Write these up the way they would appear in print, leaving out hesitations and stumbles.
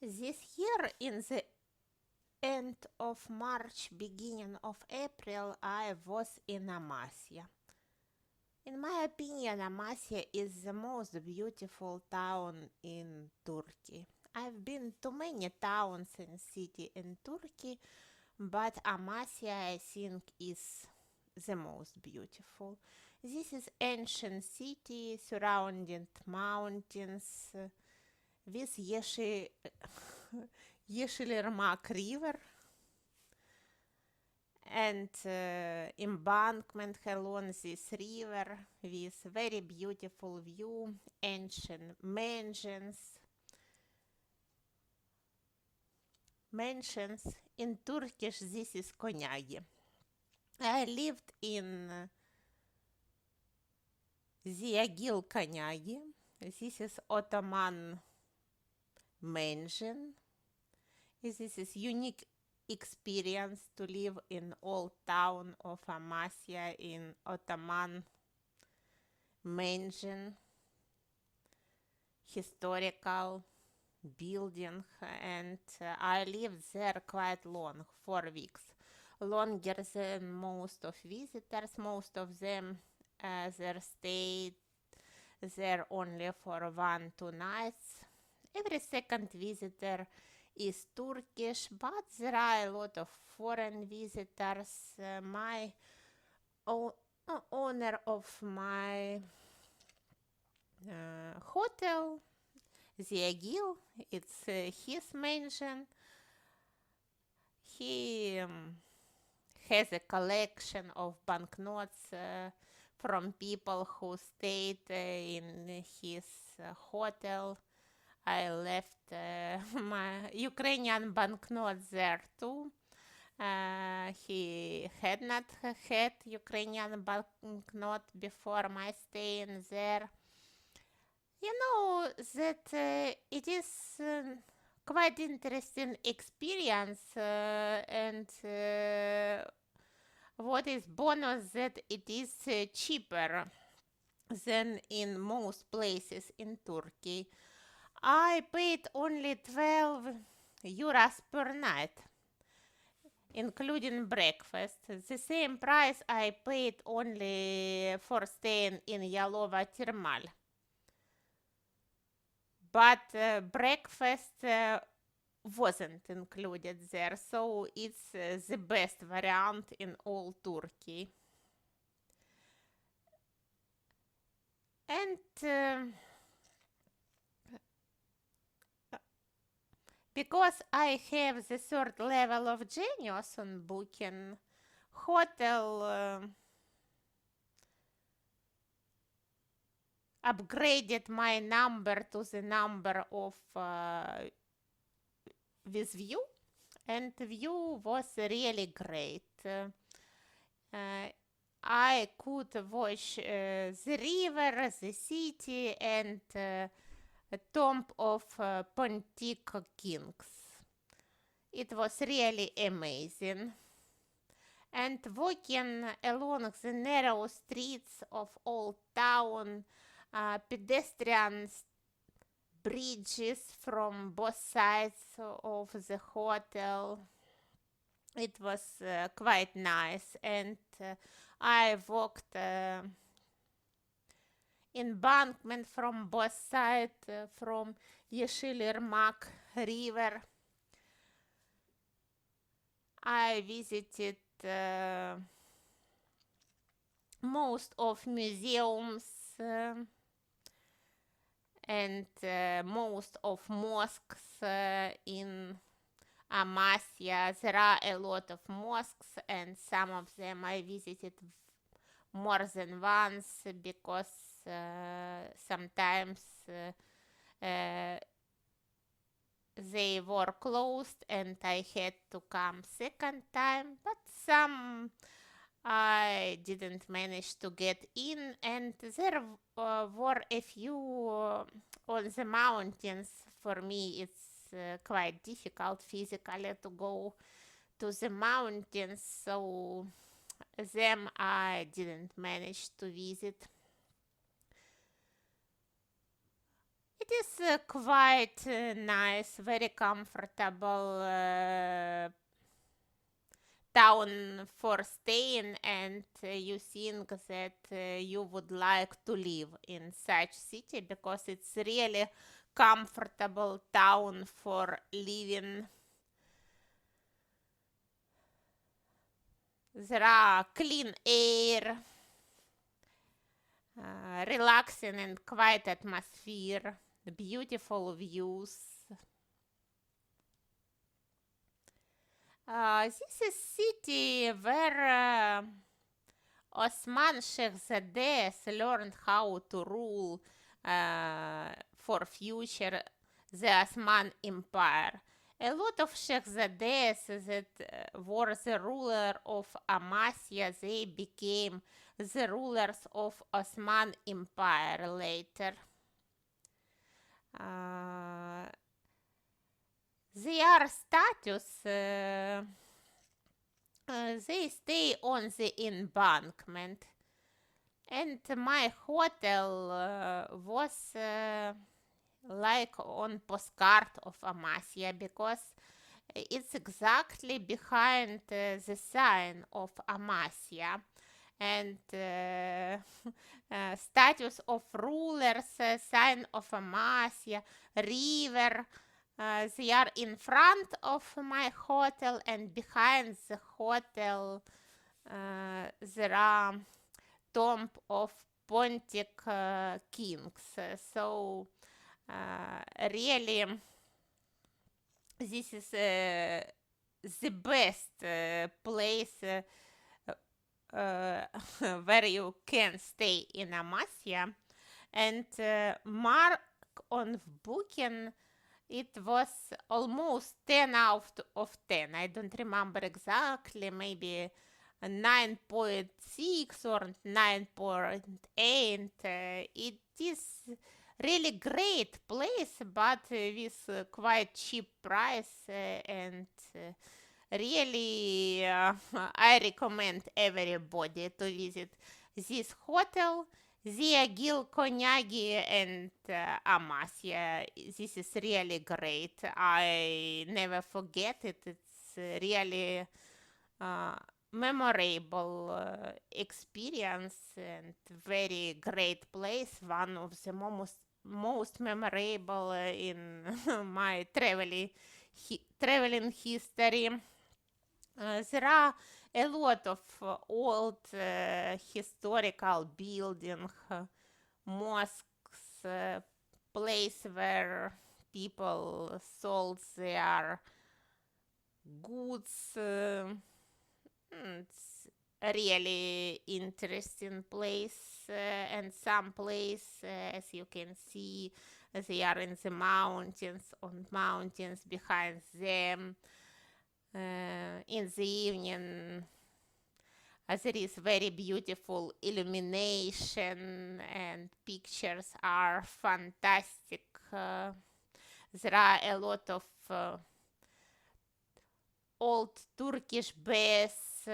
This year, in the end of March, beginning of April, I was in Amasya. In my opinion, Amasya is the most beautiful town in Turkey. I've been to many towns and cities in Turkey, but Amasya, I think, is the most beautiful. This is ancient city surrounded mountains with Yeşilırmak River and embankment along this river with very beautiful view, ancient mansions. In Turkish, this is Konyagi. I lived in Ziagil Konyagi. This is Ottoman mansion. This is unique experience to live in old town of Amasya in Ottoman mansion, historical building, and I lived there quite long, 4 weeks, longer than most of visitors. Most of them they stayed there only for 1-2 nights. Every second visitor is Turkish, but there are a lot of foreign visitors. My owner of my hotel, Ziagil, it's his mansion. He has a collection of banknotes from people who stayed in his hotel. I left my Ukrainian banknotes there too. He had not had Ukrainian banknote before my stay in there. You know that it is quite interesting experience, and what is bonus that it is cheaper than in most places in Turkey. I paid only 12 euros per night, including breakfast. The same price I paid only for staying in Yalova Thermal. But breakfast wasn't included there, so it's the best variant in all Turkey. And because I have the third level of genius on booking hotel, upgraded my number to the number of with view, and view was really great. I could watch the river, the city, and a tomb of Pontic kings. It was really amazing. And walking along the narrow streets of Old Town, pedestrian bridges from both sides of the hotel, it was quite nice. And I walked embankment from both sides from Yeşilırmak River. I visited most of museums and most of mosques in Amasya. There are a lot of mosques, and some of them I visited more than once because sometimes they were closed and I had to come second time, but some I didn't manage to get in, and there were a few on the mountains. For me, it's quite difficult physically to go to the mountains, so them I didn't manage to visit. It It is quite nice, very comfortable town for staying, and you think that you would like to live in such city because it's really comfortable town for living. There are clean air, relaxing and quiet atmosphere, beautiful views. This is city where Osman Shehzadeh learned how to rule for future the Osman Empire. A lot of Shehzadehs that were the ruler of Amasya, they became the rulers of Osman Empire later. Their status, they stay on the embankment, and my hotel was like on postcard of Amasya because it's exactly behind the sign of Amasya, and status of rulers, sign of Amasya, river. They are in front of my hotel, and behind the hotel there are tomb of Pontic kings. So really, this is the best place where you can stay in Amasya. And mark on booking, it was almost 10 out of 10. I don't remember exactly, maybe 9.6 or 9.8. It is really great place, but with quite cheap price, and really I recommend everybody to visit this hotel, Gil Konyagi and Amasya. This is really great. I never forget it. It's really memorable experience and very great place. One of the most memorable in my traveling history. There are a lot of old historical buildings, mosques, place where people sold their goods. It's a really interesting place, and some place, as you can see, they are in the mountains, on mountains behind them. In the evening, there is very beautiful illumination, and pictures are fantastic. There are a lot of old Turkish baths.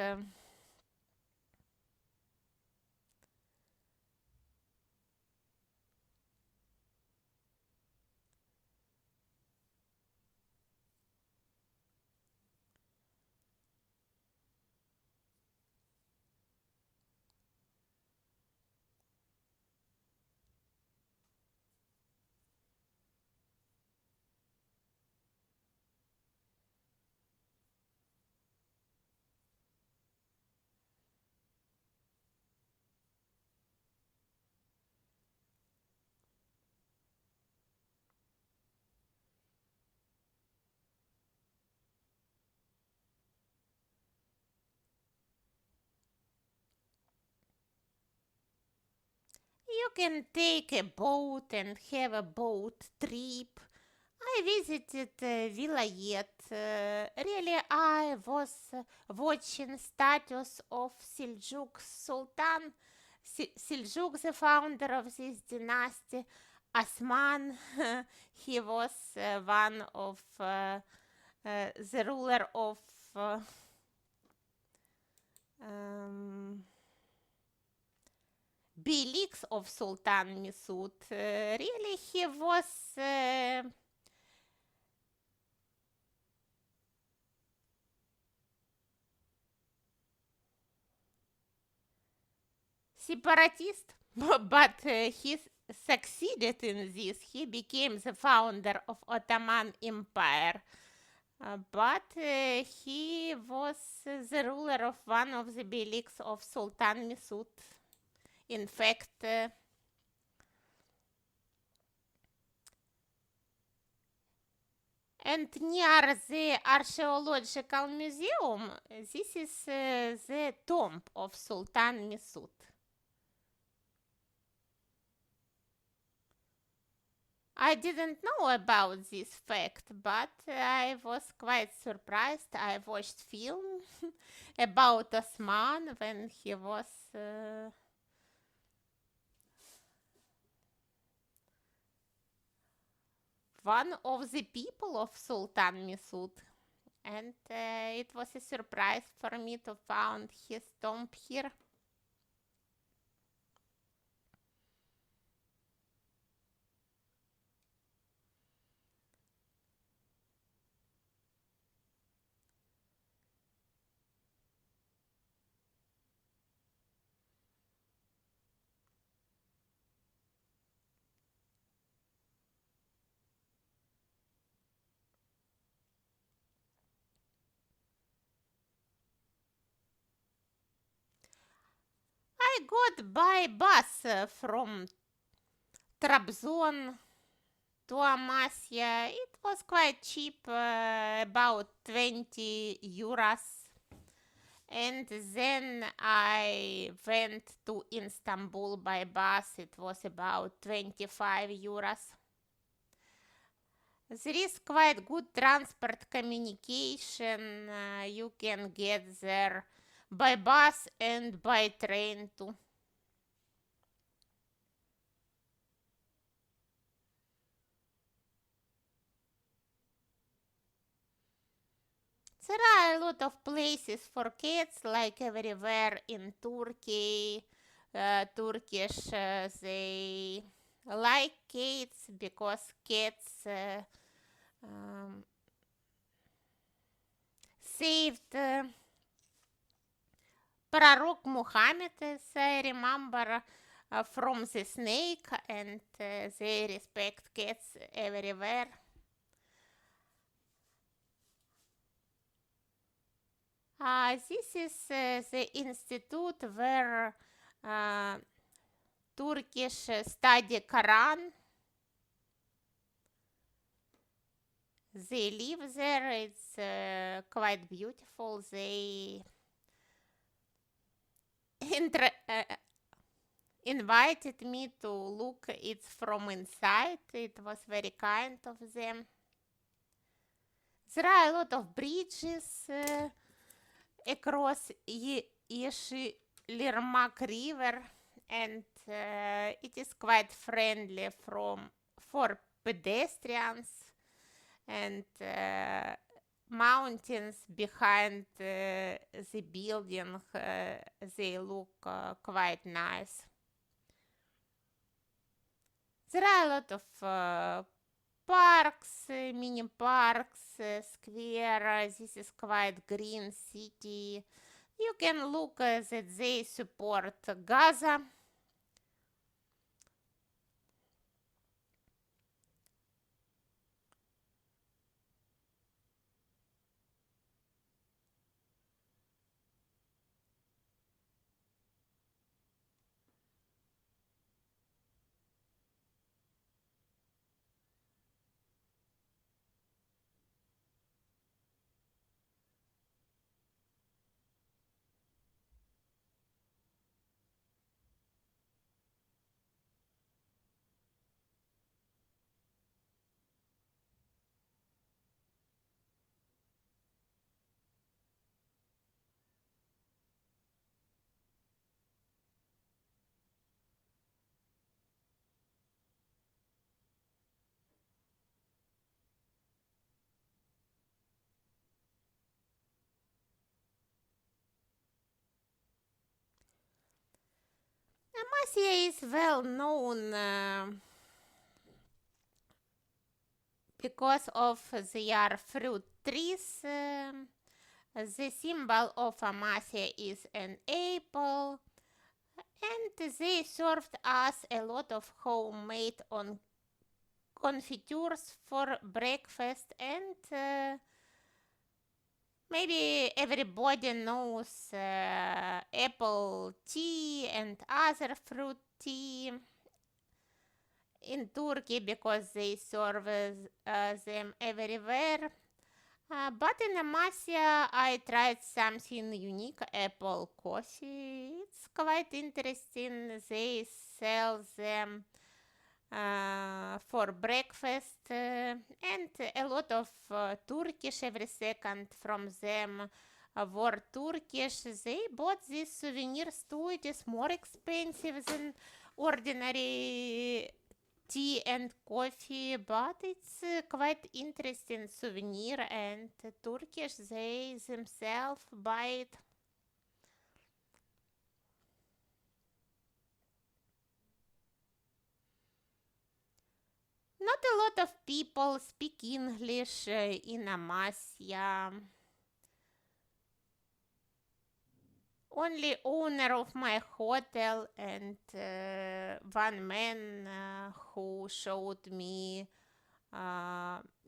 You can take a boat and have a boat trip. I visited Vilayet. Really, I was watching status of Seljuk Sultan. Seljuk, the founder of this dynasty. Osman, he was one of the ruler of beyliks of Sultan Masud. Really, he was separatist, but he succeeded in this. He became the founder of Ottoman Empire. But he was the ruler of one of the beyliks of Sultan Masud. In fact, and near the archaeological museum, this is the tomb of Sultan Masud. I didn't know about this fact, but I was quite surprised. I watched film about Osman when he was one of the people of Sultan Masud, and it was a surprise for me to find his tomb here. I got by bus from Trabzon to Amasya. It was quite cheap, about 20 euros. And then I went to Istanbul by bus. It was about 25 euros. There is quite good transport communication. You can get there by bus and by train too. There are a lot of places for cats, like everywhere in Turkey. Turkish, they like cats because cats saved Prorok Muhammad, as I remember, from the snake, and they respect cats everywhere. This is the institute where Turkish study Quran. They live there. It's quite beautiful. They invited me to look it from inside. It was very kind of them. There are a lot of bridges across Yeshilirmak River, and it is quite friendly for pedestrians, and mountains behind the building, they look quite nice. There are a lot of parks, mini parks, square. This is quite green city. You can look that they support Gaza. Amasya is well known because of their fruit trees. The symbol of Amasya is an apple, and they served us a lot of homemade confitures for breakfast, and maybe everybody knows apple tea and other fruit tea in Turkey because they serve them everywhere. But in Amasya, I tried something unique, apple coffee. It's quite interesting. They sell them for breakfast, and a lot of Turkish every second from them were Turkish. They bought these souvenirs too. It is more expensive than ordinary tea and coffee, but it's quite interesting souvenir, and Turkish they themselves buy it. Not a lot of people speak English in Amasya. Only owner of my hotel and one man who showed me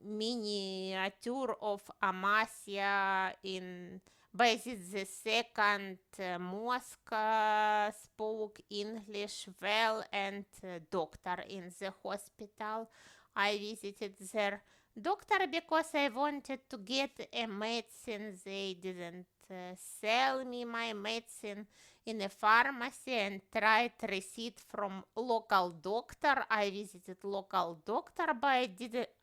miniature of Amasya in Bayezid the second mosque spoke English well, and doctor in the hospital. I visited their doctor because I wanted to get a medicine. They didn't sell me my medicine in a pharmacy and tried receipt from local doctor. I visited local doctor, but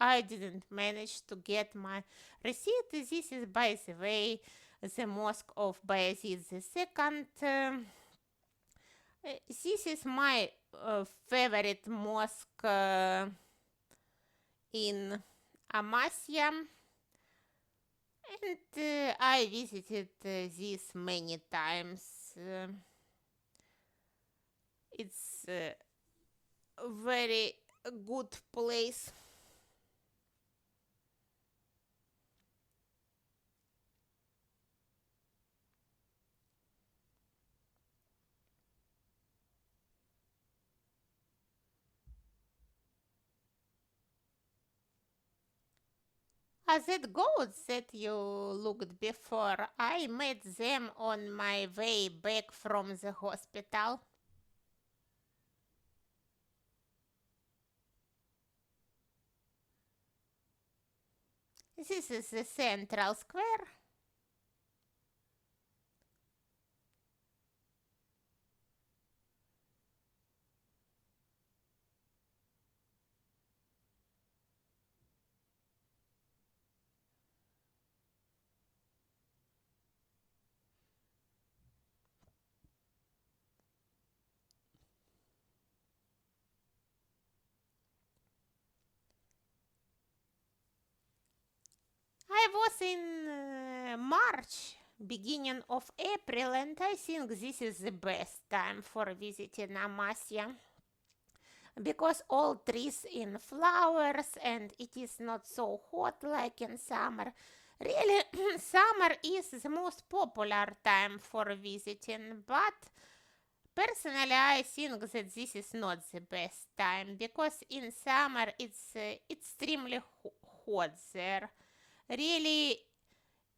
I didn't manage to get my receipt. This is, by the way, the mosque of Bayezid the second. This is my favorite mosque in Amasya, and I visited this many times. It's a very good place. As it goes that you looked before, I met them on my way back from the hospital. This is the central square. I was in March, beginning of April, and I think this is the best time for visiting Amasya because all trees in flowers and it is not so hot like in summer. Really, summer is the most popular time for visiting, but personally I think that this is not the best time because in summer it's extremely hot there. Really,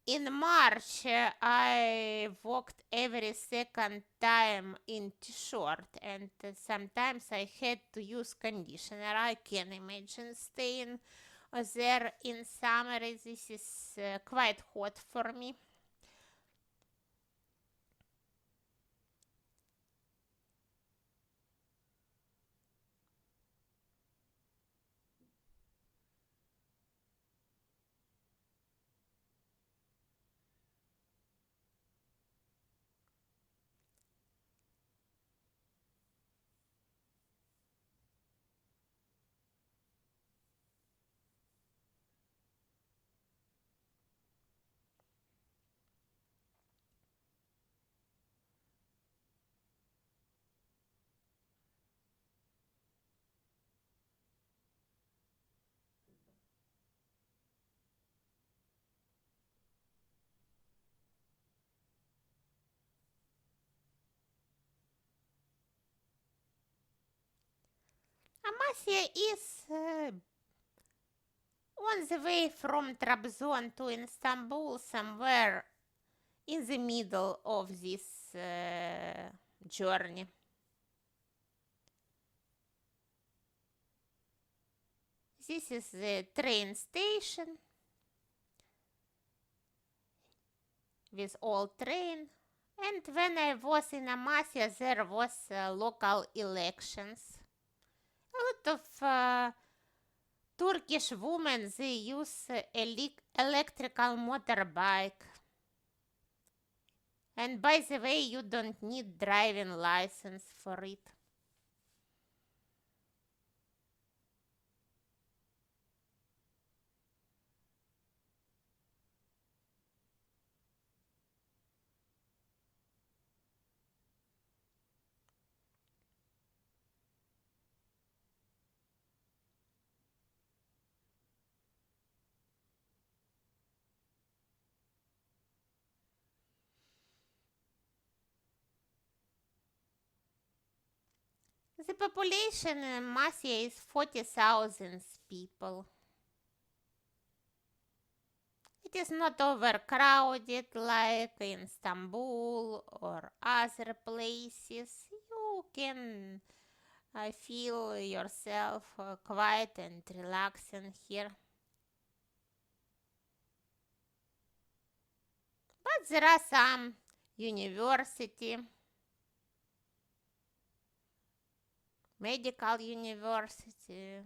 in March, I walked every second time in t-shirt, and sometimes I had to use conditioner. I can imagine staying there in summer. This is quite hot for me. Amasya is on the way from Trabzon to Istanbul, somewhere in the middle of this journey. This is the train station with all train. And when I was in Amasya, there was local elections. A lot of Turkish women, they use electrical motorbike. And by the way, you don't need driving license for it. The population in Amasya is 40,000 people. It is not overcrowded like in Istanbul or other places. You can feel yourself quiet and relaxing here. But there are some university, medical university.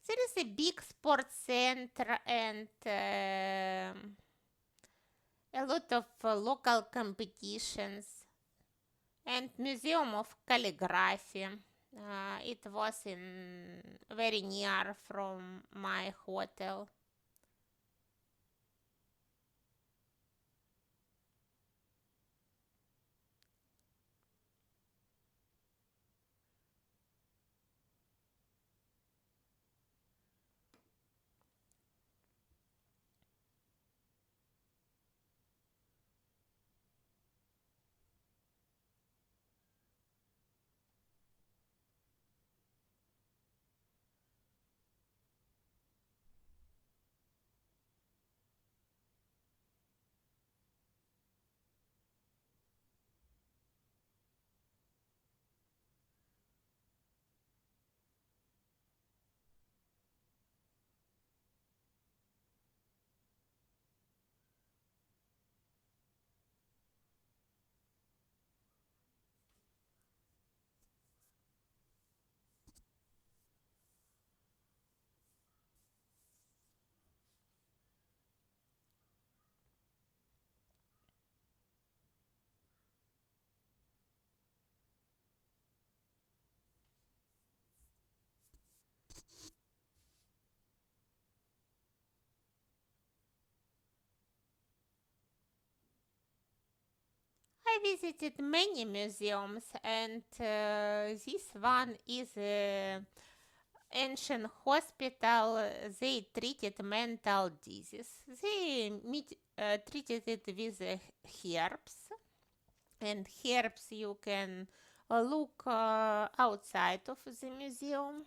There is a big sports center and a lot of local competitions and museum of calligraphy. It was very near from my hotel. I visited many museums, and this one is an ancient hospital. They treated mental disease. They treated it with herbs, and herbs you can look outside of the museum.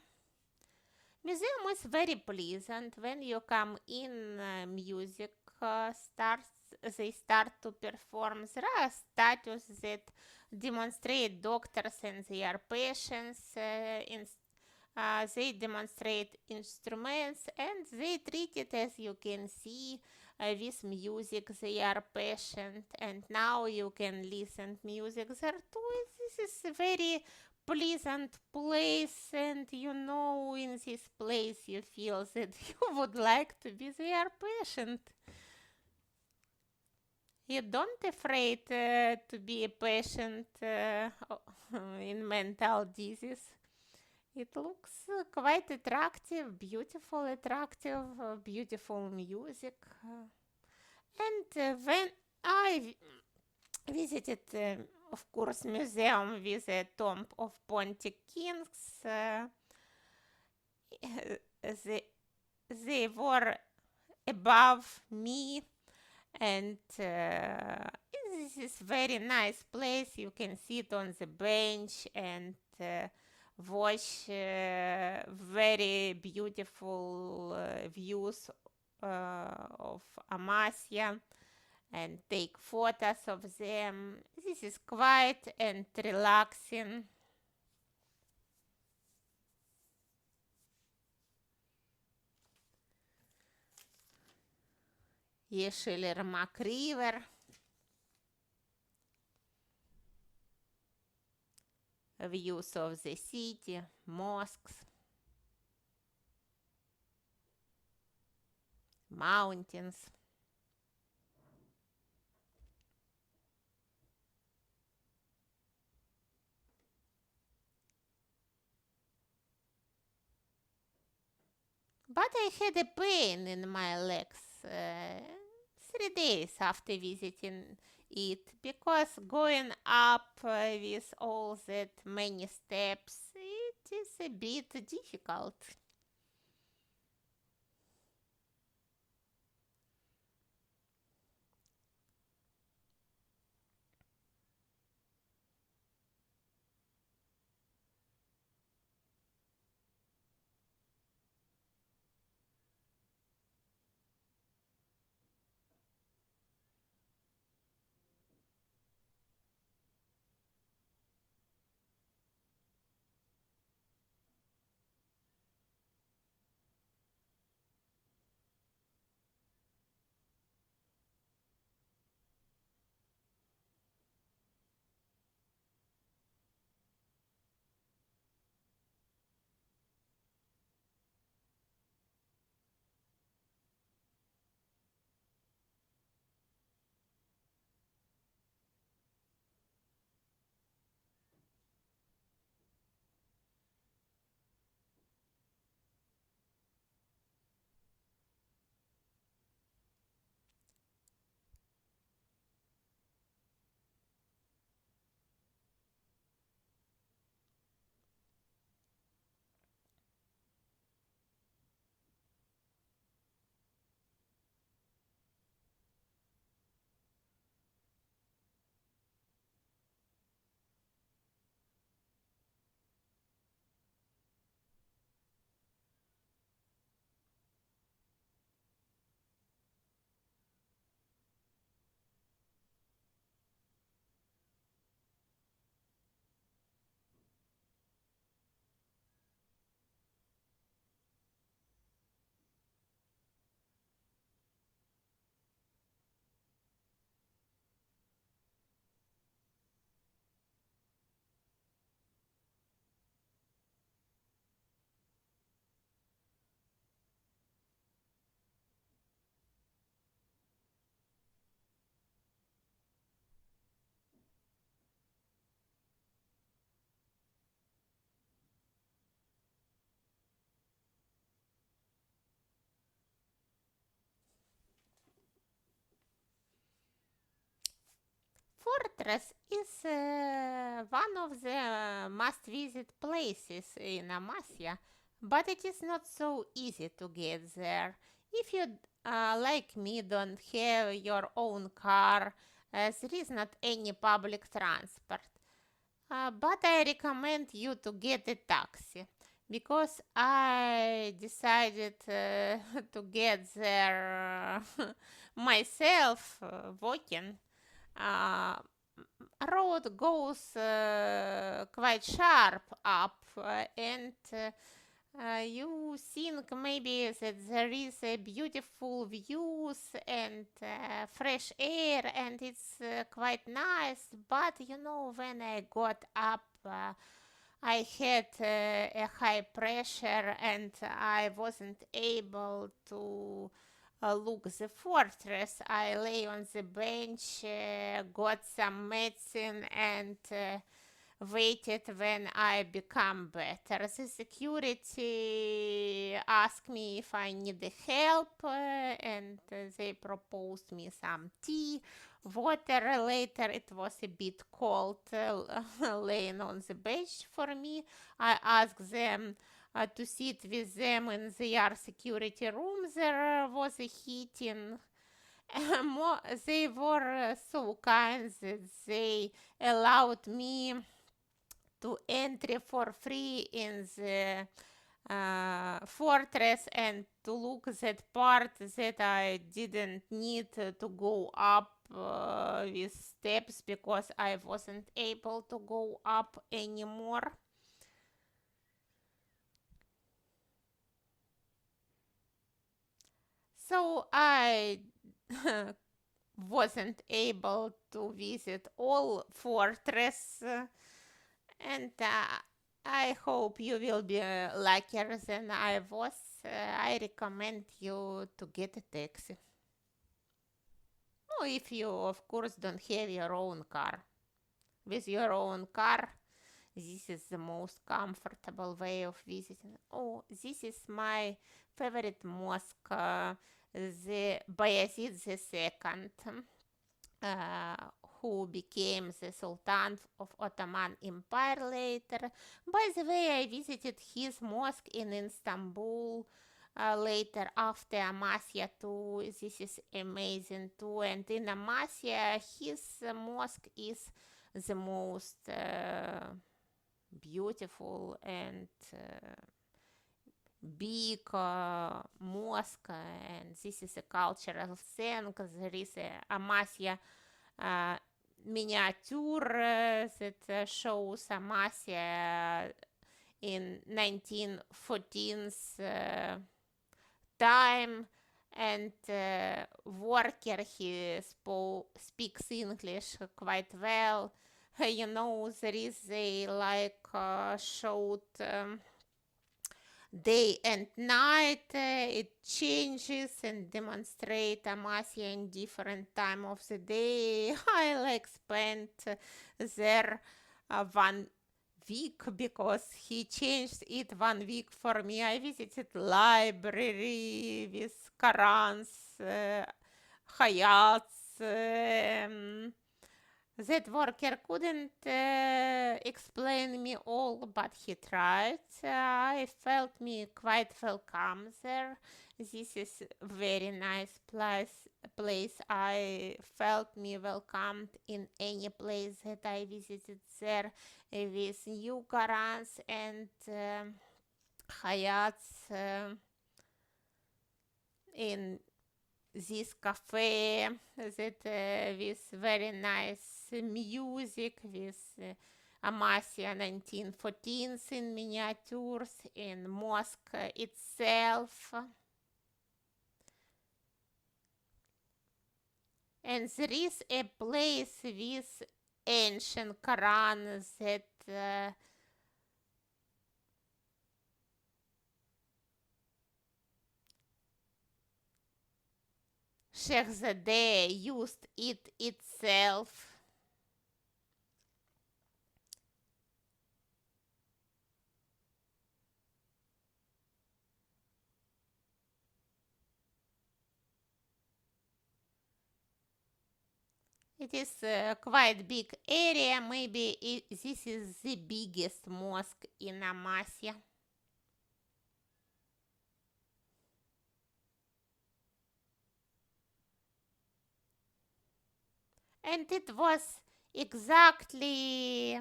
Museum is very pleasant. When you come in, music starts. They start to perform. There are statues that demonstrate doctors and their patients. They demonstrate instruments and they treat it, as you can see, with music. They are patient, and now you can listen music there too. This is a very pleasant place, and in this place you feel that you would like to be their patient. You don't afraid to be a patient in mental disease. It looks quite attractive, beautiful music. And when I visited, of course, museum with a tomb of Pontic kings, they, they were above me, and this is very nice place. You can sit on the bench and watch very beautiful views of Amasya and take photos of them. This is quiet and relaxing. Yeshillermak River, views of the city, mosques, mountains. But I had a pain in my legs 3 days after visiting it because going up with all that many steps, it is a bit difficult. Fortress is one of the must visit places in Amasya, but it is not so easy to get there. If you, like me, don't have your own car, there is not any public transport. But I recommend you to get a taxi because I decided to get there myself walking. uh, Road goes quite sharp up, and you think maybe that there is a beautiful views and fresh air and it's quite nice, but when I got up, I had a high pressure and I wasn't able to look the fortress. I lay on the bench, got some medicine, and waited when I become better. The security asked me if I need help, and they proposed me some tea, water. Later, it was a bit cold laying on the bench for me. I asked them to sit with them in their security room. There was a heating. They were so kind that they allowed me to entry for free in the fortress and to look that part that I didn't need to go up with steps because I wasn't able to go up anymore. So I wasn't able to visit all fortress, and I hope you will be luckier than I was. I recommend you to get a taxi. Oh, if you, of course, don't have your own car. With your own car, this is the most comfortable way of visiting. Oh, this is my favorite mosque, the Bayezid II, uh, who became the Sultan of Ottoman Empire later. By the way, I visited his mosque in Istanbul later after Amasya too. This is amazing too. And in Amasya, his mosque is the most beautiful and big mosque, and this is a cultural thing. There is a Amasya miniature that shows Amasya in 1914 time, and worker he speaks English quite well. You know, there is a showed day and night. It changes and demonstrate Amasya in different time of the day. I spent there 1 week because he changed it 1 week for me. I visited library with Qurans, Hayats. That worker couldn't explain me all, but he tried. I felt me quite welcome there. This is very nice place. I felt me welcomed in any place that I visited there with new Qurans and Hayats in this cafe that with very nice music, with Amasya 1914 in miniatures, in mosque itself. And there is a place with ancient Quran that Shehzadeh used it itself. It is a quite big area. Maybe this is the biggest mosque in Amasya. And it was exactly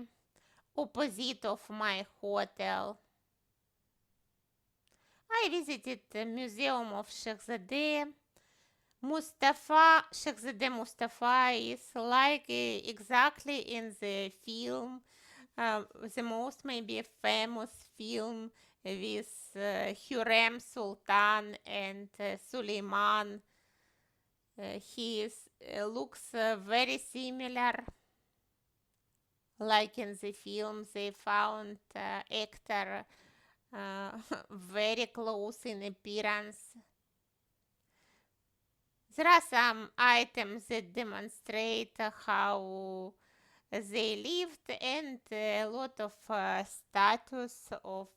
opposite of my hotel. I visited the Museum of Shehzadeh. Shehzadeh Mustafa is exactly in the film, the most maybe famous film with Hürrem Sultan and Suleiman. He looks very similar. Like in the film, they found actor very close in appearance. There are some items that demonstrate how They lived and a lot of statues of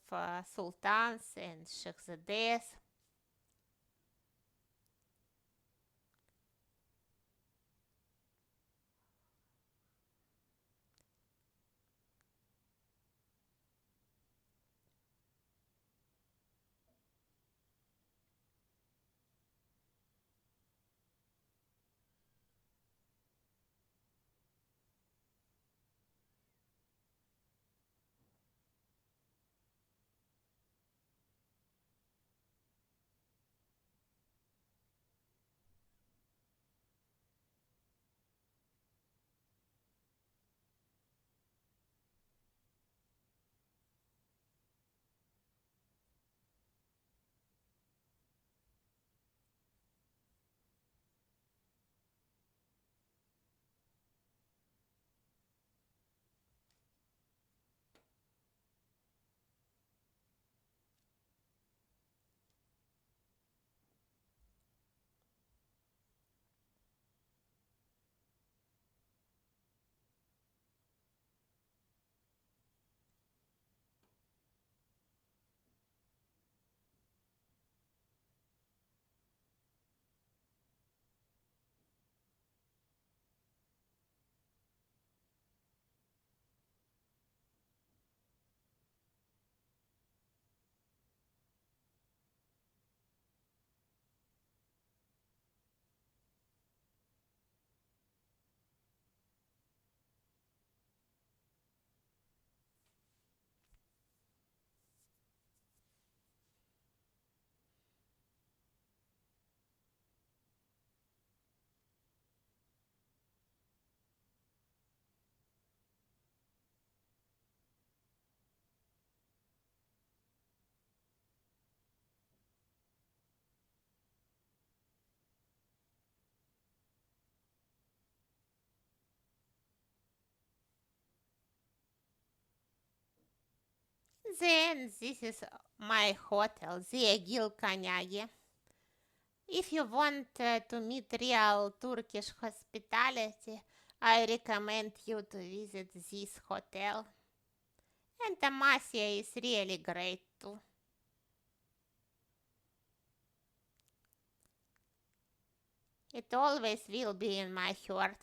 sultans and shahzadehs. Then this is my hotel, the Agil Kanyagi. If you want to meet real Turkish hospitality, I recommend you to visit this hotel. And Amasya is really great too. It always will be in my heart.